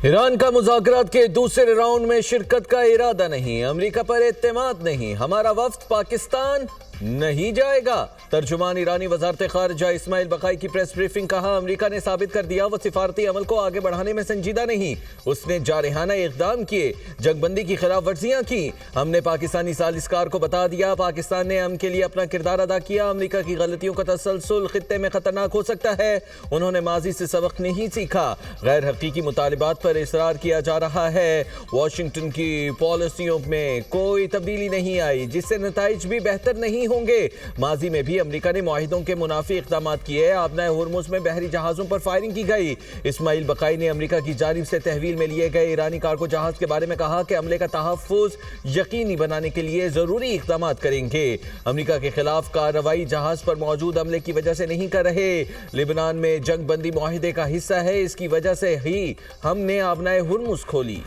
ایران کا مذاکرات کے دوسرے راؤنڈ میں شرکت کا ارادہ نہیں، امریکہ پر اعتماد نہیں، ہمارا وفد پاکستان نہیں جائے گا۔ ترجمان ایرانی وزارت خارجہ اسماعیل بقائی کی پریس بریفنگ۔ کہا امریکہ نے ثابت کر دیا وہ سفارتی عمل کو آگے بڑھانے میں سنجیدہ نہیں، اس نے جارحانہ اقدام کیے، جنگ بندی کی خلاف ورزیاں کی۔ ہم نے پاکستانی ثالثکار کو بتا دیا، پاکستان نے امن کے لیے اپنا کردار ادا کیا۔ امریکہ کی غلطیوں کا تسلسل خطے میں خطرناک ہو سکتا ہے، انہوں نے ماضی سے سبق نہیں سیکھا۔ غیر حقیقی مطالبات پر اصرار کیا جا رہا ہے۔ واشنگٹن کی پالیسیوں میں کوئی تبدیلی نہیں آئی، جس سے نتائج بھی بہتر نہیں ہوں گے۔ ماضی میں بھی امریکہ نے معاہدوں کے منافی اقدامات کیے، آبنائے ہرمز میں بحری جہازوں پر فائرنگ کی گئی۔ اسماعیل بقائی نے امریکہ کی جانب سے تحویل میں لیے گئے ایرانی کارگو جہاز کے بارے میں کہا کہ عملے کا تحفظ یقینی بنانے کے لیے ضروری اقدامات کریں گے۔ امریکہ کے خلاف کارروائی جہاز پر موجود عملے کی وجہ سے نہیں کر رہے، لبنان میں جنگ بندی معاہدے کا حصہ ہے، اس کی وجہ سے ہی ہم نے آبنائے ہرمز کھولی۔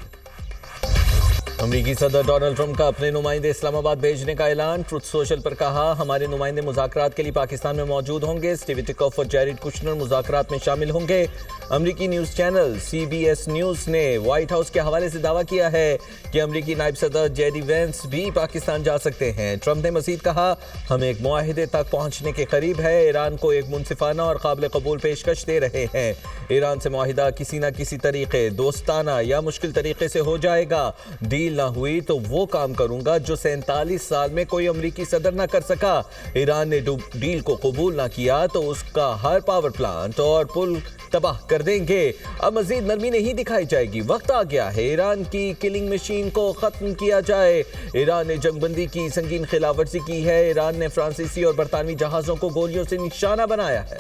امریکی صدر ڈونلڈ ٹرمپ کا اپنے نمائندے اسلام آباد بھیجنے کا اعلان۔ ٹروتھ سوشل پر کہا ہمارے نمائندے مذاکرات کے لیے پاکستان میں موجود ہوں گے۔ سٹیو وٹکوف اور جیریڈ کشنر مذاکرات میں شامل ہوں گے۔ امریکی نیوز چینل CBS نیوز نے وائٹ ہاؤس کے حوالے سے دعویٰ کیا ہے کہ امریکی نائب صدر JD وینس بھی پاکستان جا سکتے ہیں۔ ٹرمپ نے مزید کہا ہم ایک معاہدے تک پہنچنے کے قریب ہے، ایران کو ایک منصفانہ اور قابل قبول پیشکش دے رہے ہیں۔ ایران سے معاہدہ کسی نہ کسی طریقے، دوستانہ یا مشکل طریقے سے ہو جائے گا۔ ڈیل نہ ہوئی تو وہ کام کروں گا جو 47 سال میں کوئی امریکی صدر نہ کر سکا۔ ایران نے ڈیل کو قبول نہ کیا تو اس کا ہر پاور پلانٹ اور پل تباہ کر دیں گے۔ اب مزید نرمی نہیں دکھائی جائے گی، وقت آ گیا ہے ایران کی کلنگ مشین کو ختم کیا جائے۔ ایران نے جنگ بندی کی سنگین خلاف ورزی کی ہے، ایران نے فرانسیسی اور برطانوی جہازوں کو گولیوں سے نشانہ بنایا ہے۔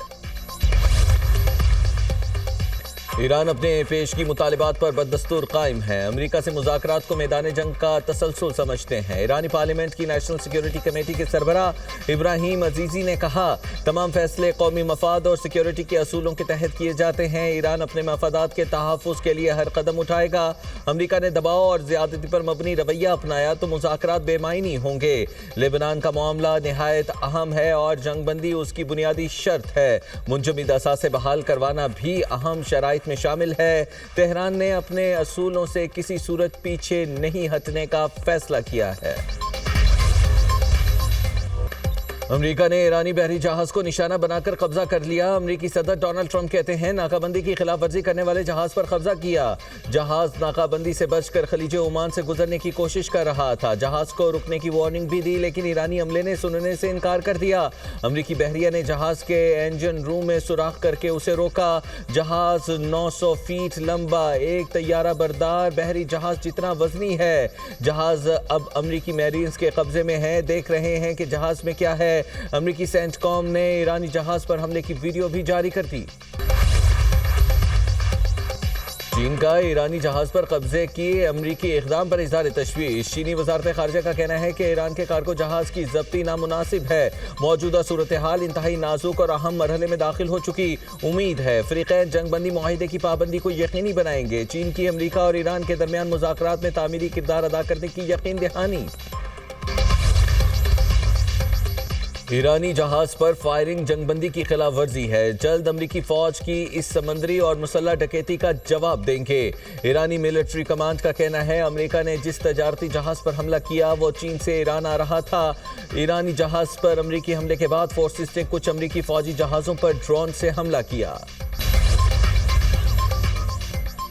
ایران اپنے پیشگی مطالبات پر بدستور قائم ہے، امریکہ سے مذاکرات کو میدان جنگ کا تسلسل سمجھتے ہیں۔ ایرانی پارلیمنٹ کی نیشنل سیکیورٹی کمیٹی کے سربراہ ابراہیم عزیزی نے کہا تمام فیصلے قومی مفاد اور سیکیورٹی کے اصولوں کے تحت کیے جاتے ہیں، ایران اپنے مفادات کے تحفظ کے لیے ہر قدم اٹھائے گا۔ امریکہ نے دباؤ اور زیادتی پر مبنی رویہ اپنایا تو مذاکرات بے معنی ہوں گے۔ لبنان کا معاملہ نہایت اہم ہے اور جنگ بندی اس کی بنیادی شرط ہے، منجمد اثاثے بحال کروانا بھی اہم شرائط میں شامل ہے۔ تہران نے اپنے اصولوں سے کسی صورت پیچھے نہیں ہٹنے کا فیصلہ کیا ہے۔ امریکہ نے ایرانی بحری جہاز کو نشانہ بنا کر قبضہ کر لیا۔ امریکی صدر ڈونلڈ ٹرمپ کہتے ہیں ناکہ بندی کی خلاف ورزی کرنے والے جہاز پر قبضہ کیا۔ جہاز ناکہ بندی سے بچ کر خلیج عمان سے گزرنے کی کوشش کر رہا تھا، جہاز کو رکنے کی وارننگ بھی دی لیکن ایرانی عملے نے سننے سے انکار کر دیا۔ امریکی بحریہ نے جہاز کے انجن روم میں سوراخ کر کے اسے روکا۔ جہاز 900 فیٹ لمبا، ایک طیارہ بردار بحری جہاز جتنا وزنی ہے۔ جہاز اب امریکی میرینز کے قبضے میں ہے، دیکھ رہے ہیں کہ جہاز میں کیا ہے۔ امریکی سینٹ کام نے ایرانی جہاز پر حملے کی ویڈیو بھی جاری کر دی۔ چین کا ایرانی جہاز پر قبضے کی امریکی اقدام پر اظہار تشویش۔ چینی وزارت خارجہ کا کہنا ہے کہ ایران کے کارگو جہاز کی ضبطی نامناسب ہے۔ موجودہ صورتحال انتہائی نازک اور اہم مرحلے میں داخل ہو چکی، امید ہے فریقین جنگ بندی معاہدے کی پابندی کو یقینی بنائیں گے۔ چین کی امریکہ اور ایران کے درمیان مذاکرات میں تعمیری کردار ادا کرنے کی یقین دہانی۔ ایرانی جہاز پر فائرنگ جنگ بندی کی خلاف ورزی ہے، جلد امریکی فوج کی اس سمندری اور مسلح ڈکیتی کا جواب دیں گے۔ ایرانی ملٹری کمانڈ کا کہنا ہے امریکہ نے جس تجارتی جہاز پر حملہ کیا وہ چین سے ایران آ رہا تھا۔ ایرانی جہاز پر امریکی حملے کے بعد فورسز نے کچھ امریکی فوجی جہازوں پر ڈرون سے حملہ کیا۔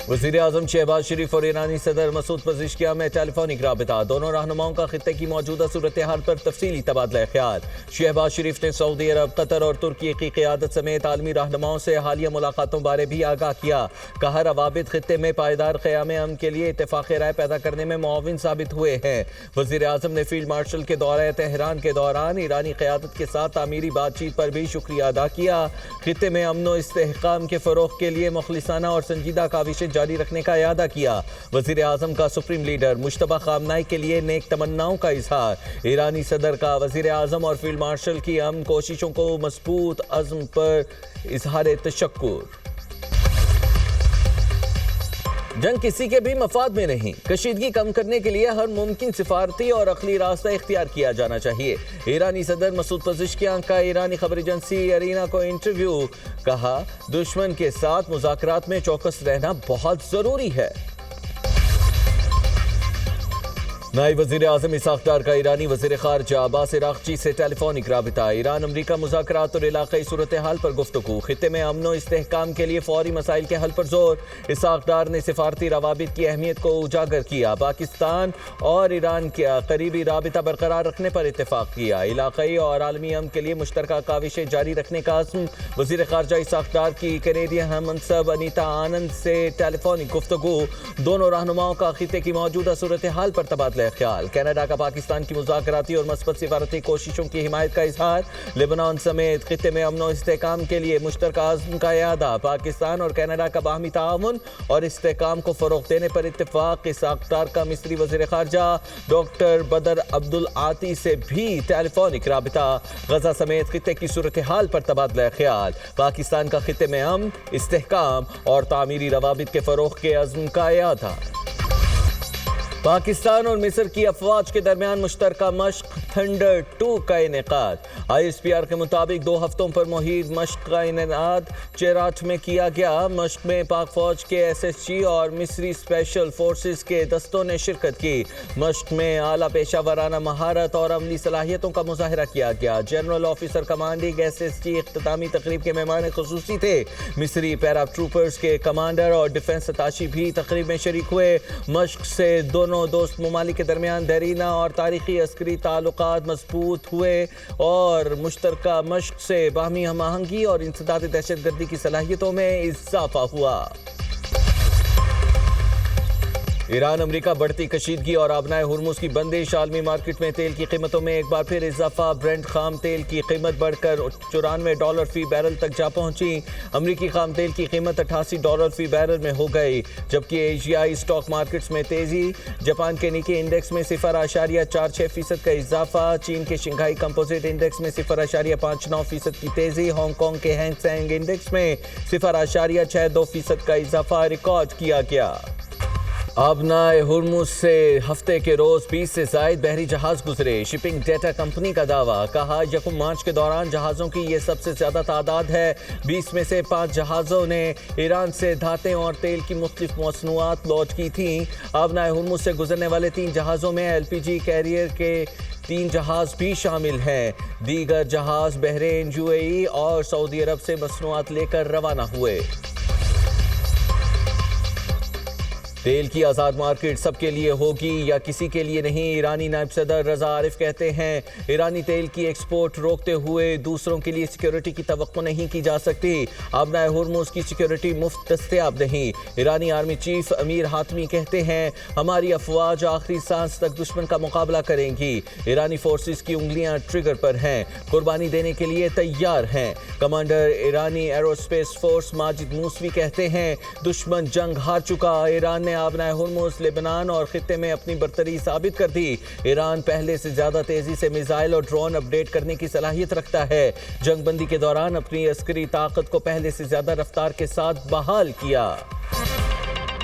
وزیر اعظم شہباز شریف اور ایرانی صدر مسعود پزشکیان میں ٹیلی فونک رابطہ، دونوں رہنماؤں کا خطے کی موجودہ صورتحال پر تفصیلی تبادلہ خیال۔ شہباز شریف نے سعودی عرب، قطر اور ترکی کی قیادت سمیت عالمی رہنماؤں سے حالیہ ملاقاتوں بارے بھی آگاہ کیا۔ کہا روابط خطے میں پائیدار قیام امن کے لیے اتفاق رائے پیدا کرنے میں معاون ثابت ہوئے ہیں۔ وزیر اعظم نے فیلڈ مارشل کے دورہ تہران کے دوران ایرانی قیادت کے ساتھ تعمیری بات چیت پر بھی شکریہ ادا کیا۔ خطے میں امن و استحکام کے فروغ کے لیے مخلصانہ اور سنجیدہ کاوشیں جاری رکھنے کا اعادہ کیا۔ وزیر اعظم کا سپریم لیڈر مجتبیٰ خامنہئی کے لیے نیک تمناؤں کا اظہار۔ ایرانی صدر کا وزیر اعظم اور فیلڈ مارشل کی امن کوششوں کو مضبوط عزم پر اظہار تشکر۔ جنگ کسی کے بھی مفاد میں نہیں، کشیدگی کم کرنے کے لیے ہر ممکن سفارتی اور عقلی راستہ اختیار کیا جانا چاہیے۔ ایرانی صدر مسعود پزشکیان کا ایرانی خبر ایجنسی ارینا کو انٹرویو، کہا دشمن کے ساتھ مذاکرات میں چوکس رہنا بہت ضروری ہے۔ نائب وزیر اعظم اسحاق ڈار کا ایرانی وزیر خارجہ عباس عراقچی سے ٹیلی فونک رابطہ۔ ایران امریکہ مذاکرات اور علاقائی صورتحال پر گفتگو، خطے میں امن و استحکام کے لیے فوری مسائل کے حل پر زور۔ اسحاق ڈار نے سفارتی روابط کی اہمیت کو اجاگر کیا، پاکستان اور ایران کے قریبی رابطہ برقرار رکھنے پر اتفاق کیا، علاقائی اور عالمی امن کے لیے مشترکہ کاوشیں جاری رکھنے کا عزم۔ وزیر خارجہ اسحاق ڈار کی کینیڈین ہم منصب انیتا آنند سے ٹیلی فونک گفتگو، دونوں رہنماؤں کا خطے کی موجودہ صورتحال پر تبادلہ خیال۔ کینیڈا کا پاکستان کی مذاکراتی اور مثبت سفارتی کوششوں کی حمایت کا اظہار، لبنان سمیت خطے میں امن و استحکام کے لیے مشترکہ عزم کا اعادہ، پاکستان اور کینیڈا کا باہمی تعاون اور استحکام کو فروغ دینے پر اتفاق۔ اسحاق ڈار کا مصری وزیر خارجہ ڈاکٹر بدر عبدالعاطی سے بھی ٹیلی فونک رابطہ، غزہ سمیت خطے کی صورتحال پر تبادلہ خیال، پاکستان کا خطے میں امن، استحکام اور تعمیری روابط کے فروغ کے عزم کا اعادہ۔ پاکستان اور مصر کی افواج کے درمیان مشترکہ مشق تھنڈر 2 کا انعقاد۔ آئی ایس پی آر کے مطابق 2 ہفتوں پر محیط مشق کا انعقاد چیراٹ میں کیا گیا۔ مشق میں پاک فوج کے ایس ایس جی اور مصری اسپیشل فورسز کے دستوں نے شرکت کی۔ مشق میں اعلیٰ پیشہ ورانہ مہارت اور عملی صلاحیتوں کا مظاہرہ کیا گیا۔ General officer commanding S S G اختتامی تقریب کے مہمان خصوصی تھے۔ مصری پیرا ٹروپرز کے کمانڈر اور ڈیفنس اتاشی بھی تقریب میں شریک ہوئے۔ مشق سے دونوں دوست ممالک کے درمیان دیرینہ اور تاریخی عسکری تعلقات مضبوط ہوئے اور مشترکہ مشق سے باہمی ہم آہنگی اور انسداد دہشت گردی کی صلاحیتوں میں اضافہ ہوا۔ ایران امریکہ بڑھتی کشیدگی اور آبنائے ہرمز کی بندش، عالمی مارکیٹ میں تیل کی قیمتوں میں ایک بار پھر اضافہ، برنٹ خام تیل کی قیمت بڑھ کر $94 فی بیرل تک جا پہنچی۔ امریکی خام تیل کی قیمت $88 فی بیرل میں ہو گئی، جبکہ ایشیائی اسٹاک مارکیٹس میں تیزی، جاپان کے نیکی انڈیکس میں 0.46% کا اضافہ، چین کے شنگھائی کمپوزٹ انڈیکس میں 0.59% کی تیزی، ہانگ کانگ کے ہینگ سینگ انڈیکس میں 0.62% کا اضافہ ریکارڈ کیا گیا۔ آبنائے ہرمز سے ہفتے کے روز 20 سے زائد بحری جہاز گزرے، شپنگ ڈیٹا کمپنی کا دعویٰ، کہا یکم مارچ کے دوران جہازوں کی یہ سب سے زیادہ تعداد ہے۔ 20 میں سے 5 جہازوں نے ایران سے دھاتیں اور تیل کی مختلف مصنوعات لوڈ کی تھیں۔ آبنائے ہرمز سے گزرنے والے 3 جہازوں میں ایل پی جی کیریئر کے 3 جہاز بھی شامل ہیں۔ دیگر جہاز بحرین، یو اے ای اور سعودی عرب سے مصنوعات لے کر روانہ ہوئے۔ تیل کی آزاد مارکیٹ سب کے لیے ہوگی یا کسی کے لیے نہیں، ایرانی نائب صدر رضا عارف کہتے ہیں۔ ایرانی تیل کی ایکسپورٹ روکتے ہوئے دوسروں کے لیے سیکیورٹی کی توقع نہیں کی جا سکتی۔ آبنائے ہرمز کی سیکیورٹی مفت دستیاب نہیں۔ ایرانی آرمی چیف امیر حاتمی کہتے ہیں ہماری افواج آخری سانس تک دشمن کا مقابلہ کریں گی۔ ایرانی فورسز کی انگلیاں ٹریگر پر ہیں، قربانی دینے کے لیے تیار ہیں۔ کمانڈر ایرانی ایروسپیس فورس ماجد موسوی کہتے ہیں دشمن جنگ ہار چکا، ایران نے آبنائے ہرمز، لبنان اور خطے میں اپنی برتری ثابت کر دی۔ ایران پہلے سے زیادہ تیزی سے میزائل اور ڈرون اپ ڈیٹ کرنے کی صلاحیت رکھتا ہے۔ جنگ بندی کے دوران اپنی عسکری طاقت کو پہلے سے زیادہ رفتار کے ساتھ بحال کیا۔